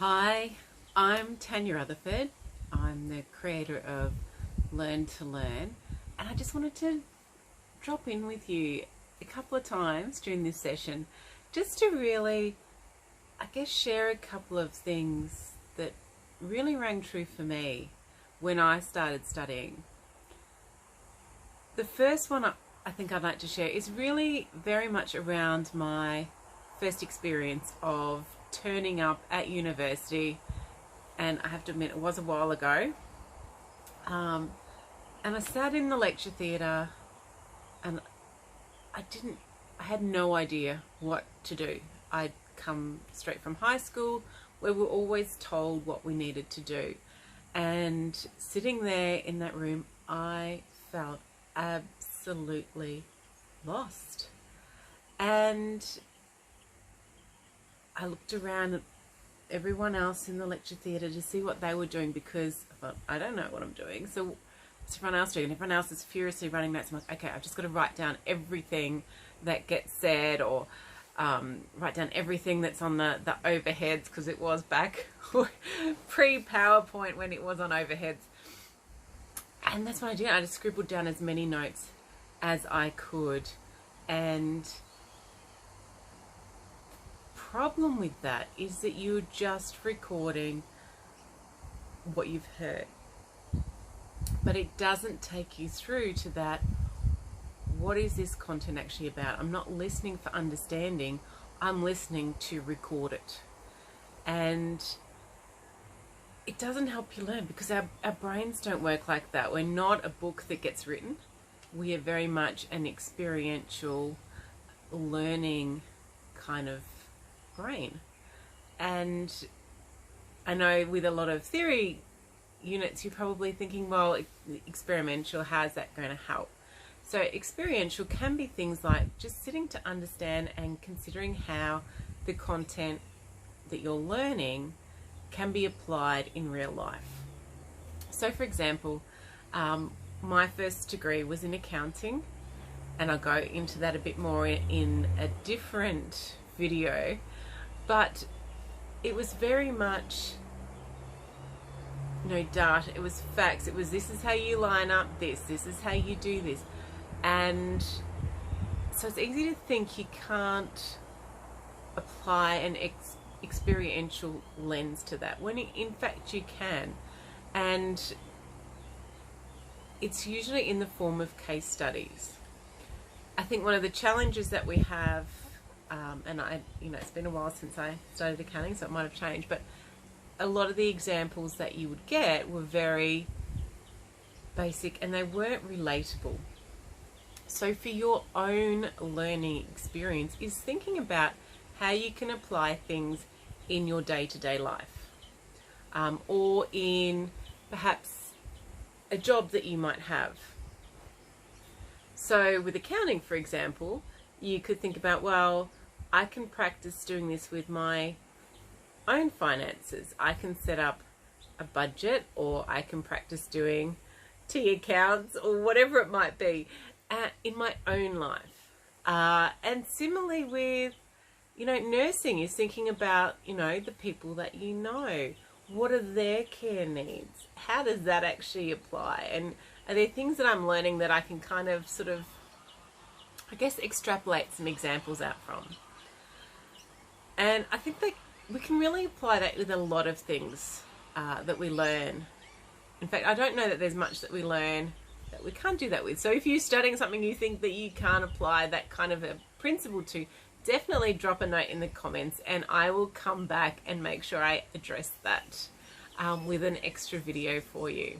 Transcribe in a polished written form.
Hi, I'm Tanya Rutherford. I'm the creator of Learn to Learn, and I just wanted to drop in with you a couple of times during this session just to really, share a couple of things that really rang true for me when I started studying. The first one I think I'd like to share is really very much around my first experience of turning up at university, and I have to admit it was a while ago, and I sat in the lecture theatre and I had no idea what to do. I'd come straight from high school where we were always told what we needed to do, and sitting there in that room I felt absolutely lost. And I looked around at everyone else in the lecture theatre to see what they were doing, because I thought, I don't know what I'm doing. So what's everyone else doing? And everyone else is furiously running notes. I'm like, okay, I've just got to write down everything that gets said, or write down everything that's on the overheads, because it was back pre-PowerPoint when it was on overheads. And that's what I did. I just scribbled down as many notes as I could. And problem with that is that you're just recording what you've heard, but it doesn't take you through to that, what is this content actually about? I'm not listening for understanding, I'm listening to record it. And it doesn't help you learn, because our brains don't work like that. We're not a book that gets written. We are very much an experiential learning kind of brain. And I know with a lot of theory units you're probably thinking, well, experiential, how's that going to help? So experiential can be things like just sitting to understand and considering how the content that you're learning can be applied in real life. So for example, my first degree was in accounting, and I'll go into that a bit more in a different video. But it was very much no data, it was facts. It was, this is how you line up this is how you do this. And so it's easy to think you can't apply an experiential lens to that, when in fact you can. And it's usually in the form of case studies. I think one of the challenges that we have, and it's been a while since I started accounting, so it might have changed, but a lot of the examples that you would get were very basic and they weren't relatable. So for your own learning experience is thinking about how you can apply things in your day-to-day life, or in perhaps a job that you might have. So with accounting, for example, you could think about, well, I can practice doing this with my own finances. I can set up a budget, or I can practice doing T accounts, or whatever it might be, in my own life. And similarly with, nursing is thinking about, the people that you know. What are their care needs? How does that actually apply? And are there things that I'm learning that I can kind of sort of, extrapolate some examples out from? And I think that we can really apply that with a lot of things that we learn. In fact, I don't know that there's much that we learn that we can't do that with. So if you're studying something you think that you can't apply that kind of a principle to, definitely drop a note in the comments and I will come back and make sure I address that with an extra video for you.